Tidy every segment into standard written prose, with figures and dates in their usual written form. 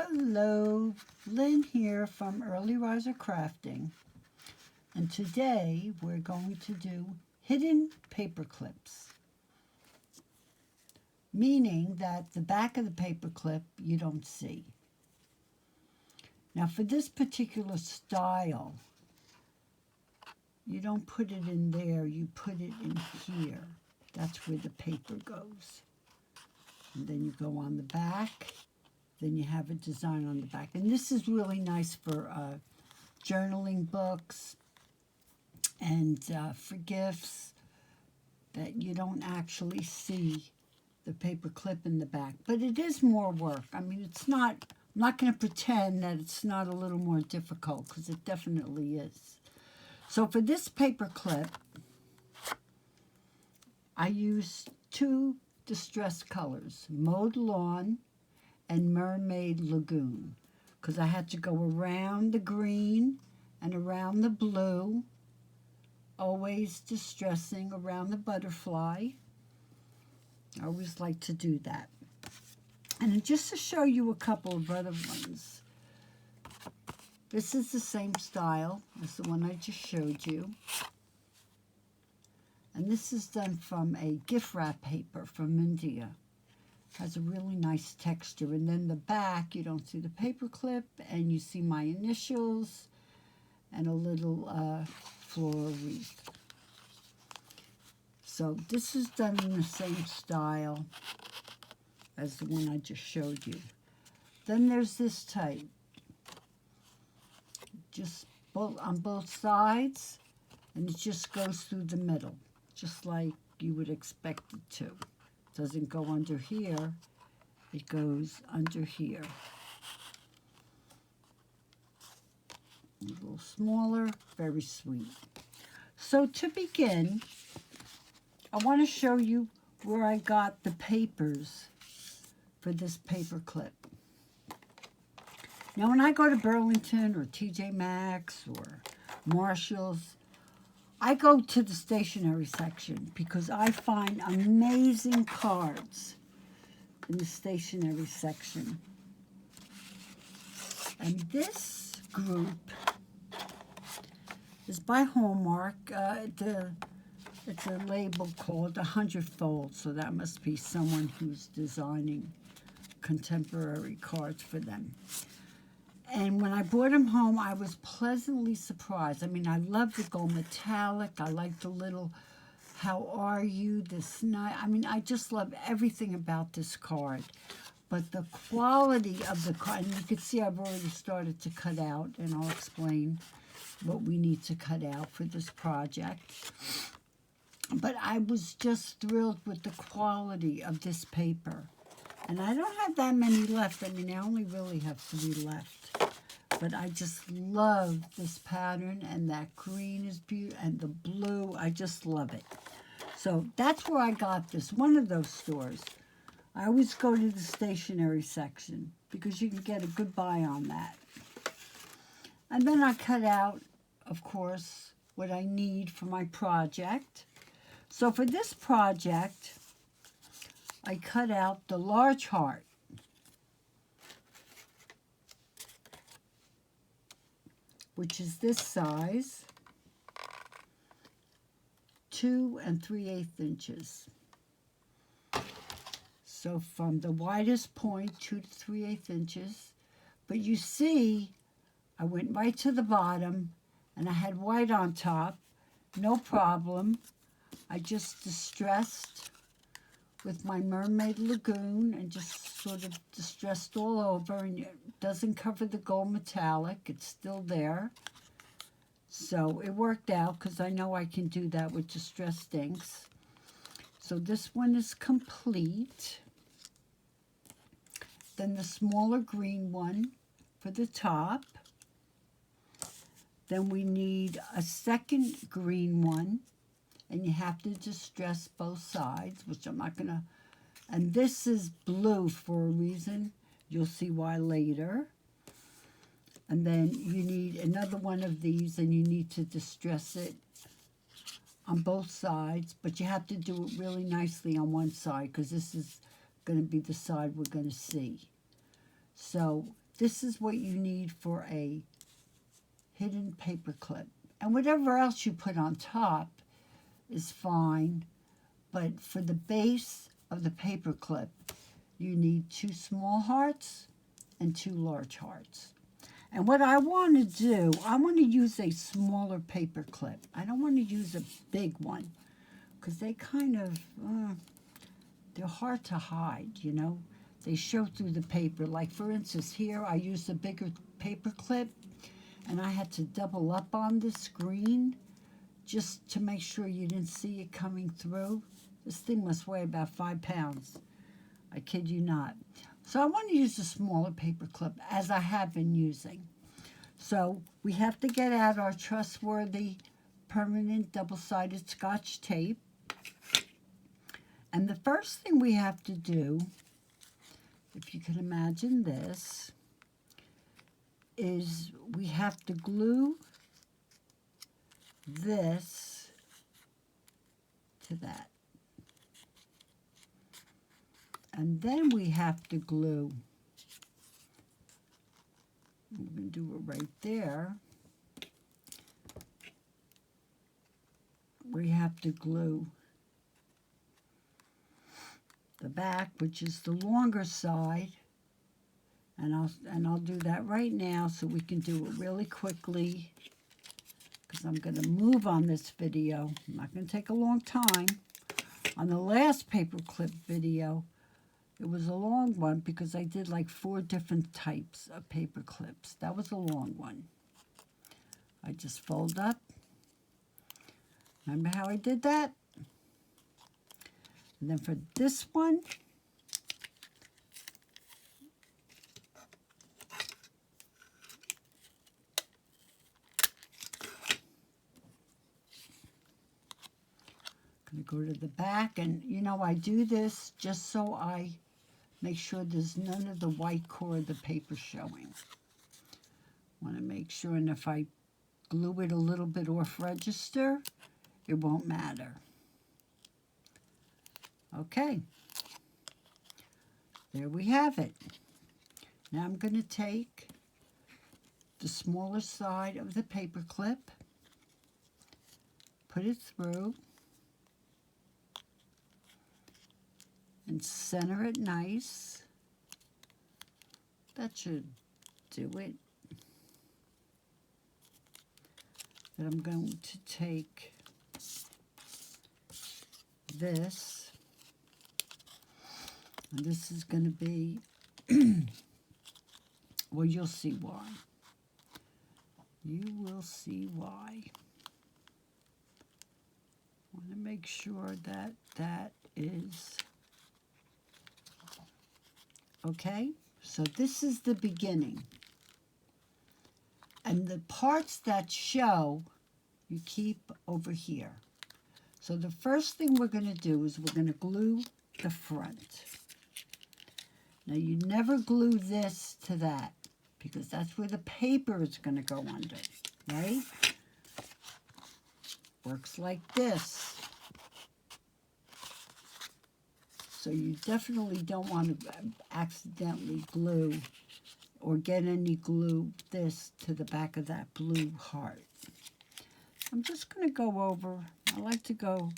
Hello, Lynn here from Early Riser Crafting, and today we're going to do hidden paper clips, meaning that the back of the paper clip you don't see. Now for this particular style, you don't put it in there, you put it in here. That's where the paper goes. And then you go on the back. Then you have a design on the back. And this is really nice for journaling books and for gifts that you don't actually see the paper clip in the back. But it is more work. I mean, it's not, I'm not going to pretend that it's not a little more difficult, because it definitely is. So for this paper clip, I used two distressed colors, Mowed Lawn and Mermaid Lagoon, because I had to go around the green and around the blue, always distressing around the butterfly. I always like to do that. And just to show you a couple of other ones, this is the same style as the one I just showed you. And this is done from a gift wrap paper from India. Has a really nice texture. And then the back, you don't see the paper clip, and you see my initials and a little floral wreath. So this is done in the same style as the one I just showed you. Then there's this type, just on both sides, and it just goes through the middle, just like you would expect it to. Doesn't go under here, it goes under here. A little smaller, very sweet. So to begin, I want to show you where I got the papers for this paper clip. Now when I go to Burlington or TJ Maxx or Marshall's, I go to the stationery section because I find amazing cards in the stationery section. And this group is by Hallmark. It's a label called 100-Fold, so that must be someone who's designing contemporary cards for them. And when I brought them home, I was pleasantly surprised. I mean, I love the gold metallic. I like the little, how are you, this night. I mean, I just love everything about this card. But the quality of the card, and you can see I've already started to cut out, and I'll explain what we need to cut out for this project. But I was just thrilled with the quality of this paper. And I don't have that many left. I mean, I only really have 3 left. But I just love this pattern, and that green is beautiful, and the blue, I just love it. So that's where I got this, one of those stores. I always go to the stationery section because you can get a good buy on that. And then I cut out, of course, what I need for my project. So for this project, I cut out the large heart. Which is this size, 2 3/8 inches. So from the widest point, 2 to 3/8 inches. But you see, I went right to the bottom, and I had white on top, no problem. I just distressed with my Mermaid Lagoon and just sort of distressed all over, and it doesn't cover the gold metallic. It's still there. So it worked out because I know I can do that with distressed inks. So this one is complete. Then the smaller green one for the top. Then we need a second green one, and you have to distress both sides, which I'm not going to. And this is blue for a reason. You'll see why later. And then you need another one of these, and you need to distress it on both sides. But you have to do it really nicely on one side, because this is going to be the side we're going to see. So this is what you need for a hidden paper clip. And whatever else you put on top is fine, but for the base of the paper clip, you need 2 small hearts and 2 large hearts. And what I want to do, I want to use a smaller paper clip. I don't want to use a big one because they kind of, they're hard to hide, you know. They show through the paper. Like, for instance, here I used a bigger paper clip, and I had to double up on the screen just to make sure you didn't see it coming through. This thing must weigh about 5 pounds. I kid you not. So I want to use a smaller paper clip, as I have been using. So we have to get out our trustworthy permanent double-sided Scotch tape. And the first thing we have to do, if you can imagine this, is we have to glue this to that. And then we have to glue, we're going to do it right there. We have to glue the back, which is the longer side, and I'll do that right now so we can do it really quickly, because I'm going to move on this video. I'm not going to take a long time. On the last paperclip video, it was a long one because I did like 4 different types of paper clips. That was a long one. I just fold up. Remember how I did that? And then for this one, I'm going to go to the back, and you know, I do this just so I make sure there's none of the white core of the paper showing. Want to make sure, and if I glue it a little bit off register, it won't matter. Okay, there we have it. Now I'm going to take the smaller side of the paper clip, put it through, and center it nice. That should do it. Then I'm going to take this, and this is going to be, well, you'll see why. You will see why. I want to make sure that that is okay. So this is the beginning. And the parts that show, you keep over here. So the first thing we're going to do is we're going to glue the front. Now you never glue this to that, because that's where the paper is going to go under, right? Works like this. So you definitely don't want to accidentally glue or get any glue this to the back of that blue heart. I'm just going to go over, I like to go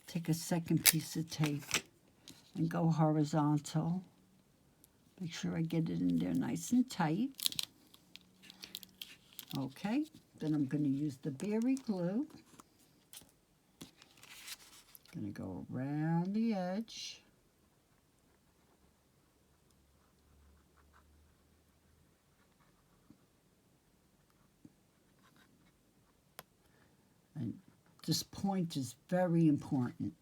take a second piece of tape and go horizontal. Make sure I get it in there nice and tight. Okay, then I'm going to use the berry glue. Going to go around the edge. And this point is very important.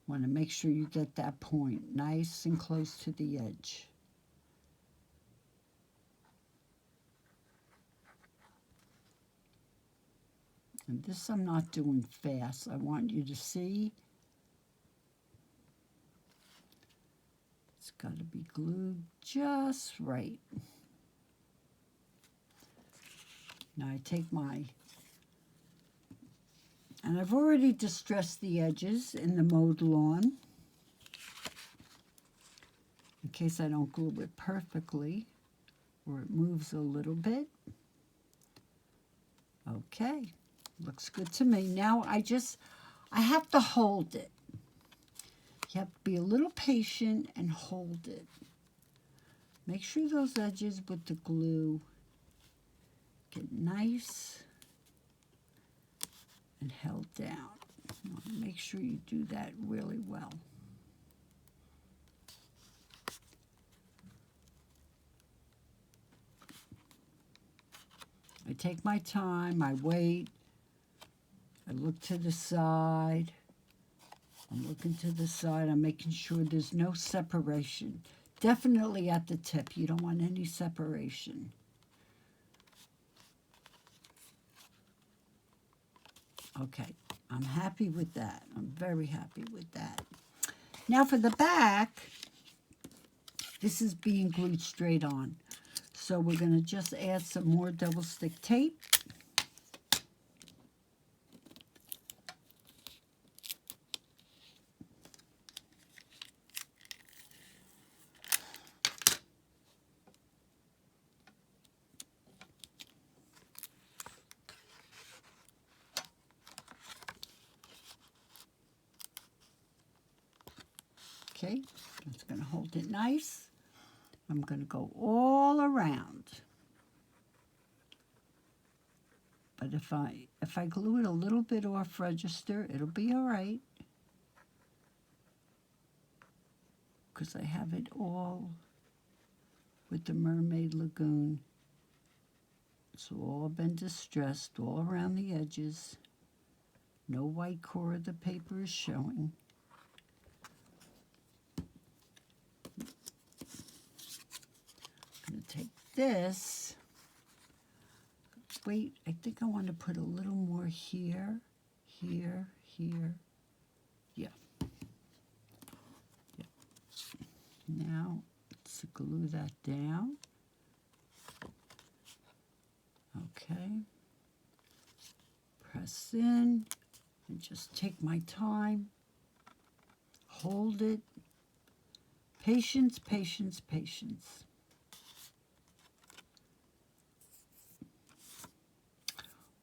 Want to make sure you get that point nice and close to the edge. And this I'm not doing fast. I want you to see it's got to be glued just right. Now I take my, and I've already distressed the edges in the mowed lawn in case I don't glue it perfectly. where it moves a little bit. Okay, looks good to me. Now I have to hold it. You have to be a little patient and hold it. Make sure those edges with the glue get nice and held down. Make sure you do that really well. I take my time, I wait, I look to the side, I'm looking to the side, I'm making sure there's no separation. Definitely at the tip, you don't want any separation. Okay, I'm happy with that. I'm very happy with that. Now for the back, this is being glued straight on. So we're going to just add some more double stick tape. Okay, that's going to hold it nice. I'm going to go all around. But if I glue it a little bit off register, it'll be all right. Because I have it all with the Mermaid Lagoon. It's all been distressed all around the edges. No white core of the paper is showing. I'm going to take this. Wait, I think I want to put a little more here, here, here. Yeah. Now, let's glue that down. Okay. Press in and just take my time. Hold it. Patience, patience, patience.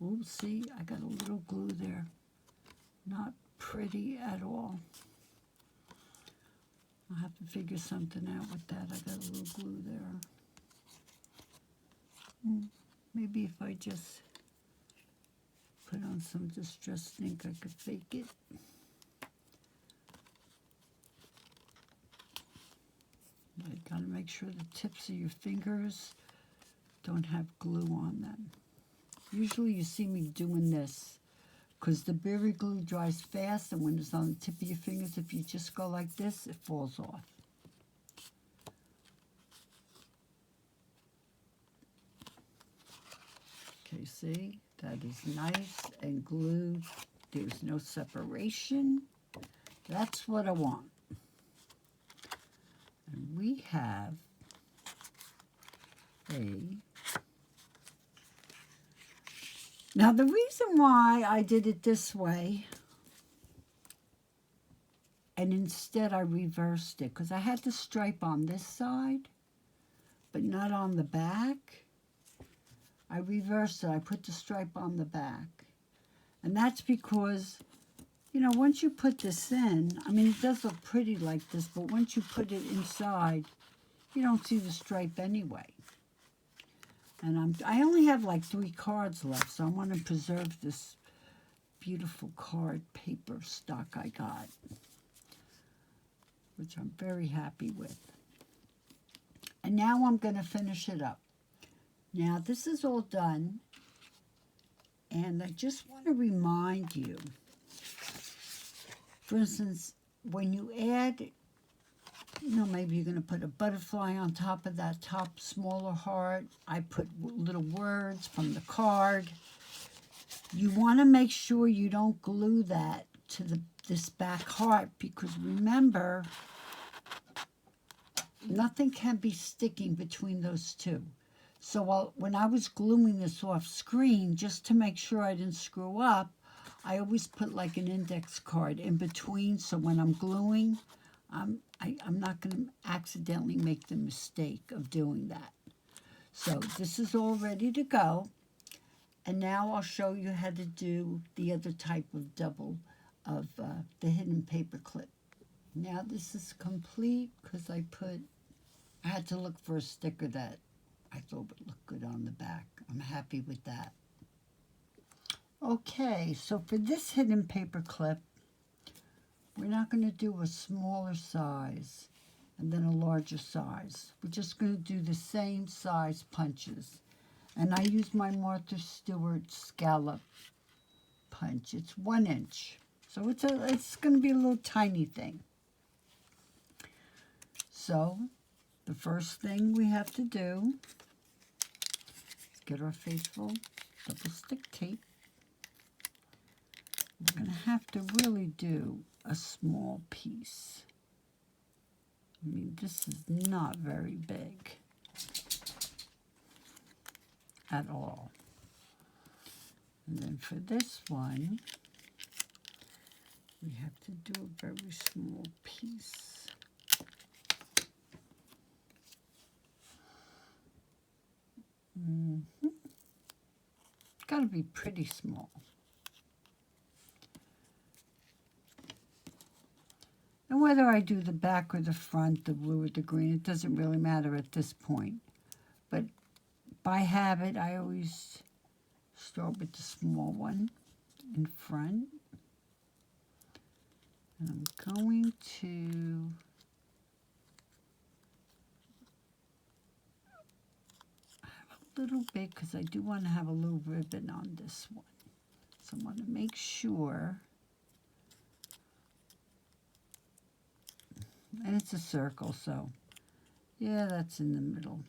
Oh, see, I got a little glue there. Not pretty at all. I'll have to figure something out with that. I got a little glue there. Maybe if I just put on some distressed ink, I could fake it. You gotta make sure the tips of your fingers don't have glue on them. Usually you see me doing this because the berry glue dries fast, and when it's on the tip of your fingers, if you just go like this, it falls off. Okay, see? That is nice and glued. There's no separation. That's what I want. And we have a... Now, the reason why I did it this way, and instead I reversed it, because I had the stripe on this side, but not on the back. I reversed it. I put the stripe on the back. And that's because, you know, once you put this in, I mean, it does look pretty like this, but once you put it inside, you don't see the stripe anyway. And I only have like 3 cards left, so I want to preserve this beautiful card paper stock I got, which I'm very happy with. And now I'm going to finish it up. Now, this is all done, and I just want to remind you, for instance, when you add, you know, maybe you're going to put a butterfly on top of that top smaller heart. I put little words from the card. You want to make sure you don't glue that to this back heart, because remember, nothing can be sticking between those two. So when I was gluing this off screen, just to make sure I didn't screw up, I always put like an index card in between, so when I'm gluing, I'm not going to accidentally make the mistake of doing that. So this is all ready to go. And now I'll show you how to do the other type of double of the hidden paper clip. Now this is complete because I had to look for a sticker that I thought would look good on the back. I'm happy with that. Okay, so for this hidden paper clip, we're not going to do a smaller size and then a larger size. We're just going to do the same size punches. And I use my Martha Stewart scallop punch. It's 1 inch. So it's going to be a little tiny thing. So the first thing we have to do is get our faithful double stick tape. We're going to have to really do a small piece. I mean, this is not very big at all. And then for this one, we have to do a very small piece. Got to be pretty small. And whether I do the back or the front, the blue or the green, it doesn't really matter at this point. But by habit, I always start with the small one in front. And I'm going to have a little bit, because I do want to have a little ribbon on this one. So I want to make sure. And it's a circle, so yeah, that's in the middle.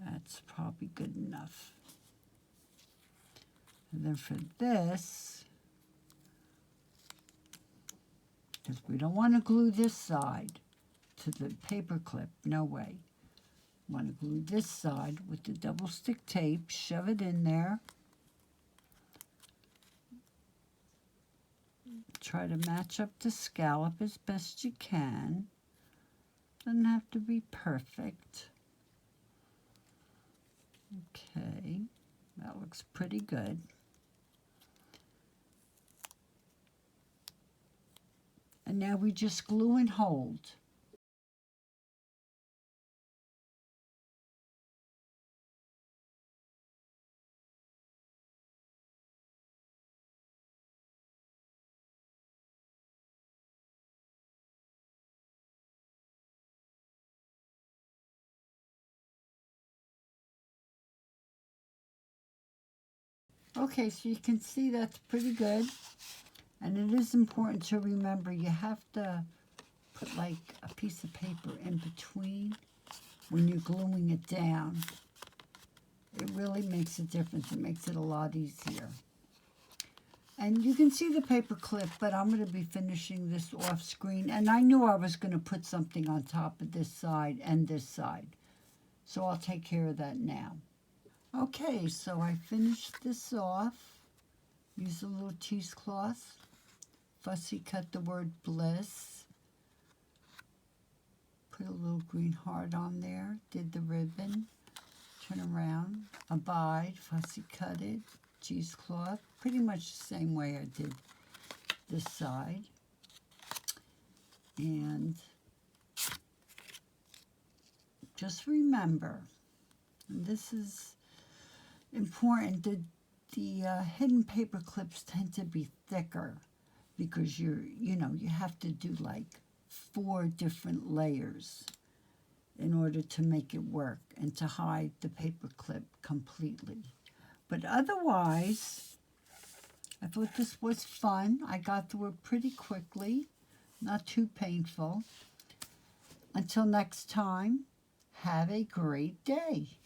That's probably good enough. And then for this, because we don't want to glue this side to the paper clip, no way. Want to glue this side with the double stick tape, shove it in there. Try to match up the scallop as best you can. Doesn't have to be perfect. Okay, that looks pretty good. And now we just glue and hold. Okay, so you can see that's pretty good. And it is important to remember you have to put like a piece of paper in between when you're gluing it down. It really makes a difference. It makes it a lot easier. And you can see the paper clip, but I'm going to be finishing this off screen. And I knew I was going to put something on top of this side and this side. So I'll take care of that now. Okay, so I finished this off. Use a little cheesecloth. Fussy cut the word bliss. Put a little green heart on there. Did the ribbon. Turn around. Abide. Fussy cut it. Cheesecloth. Pretty much the same way I did this side. And just remember, and this is important, the hidden paper clips tend to be thicker because you have to do like 4 different layers in order to make it work and to hide the paper clip completely. But otherwise, I thought this was fun. I got through it pretty quickly, not too painful. Until next time, have a great day.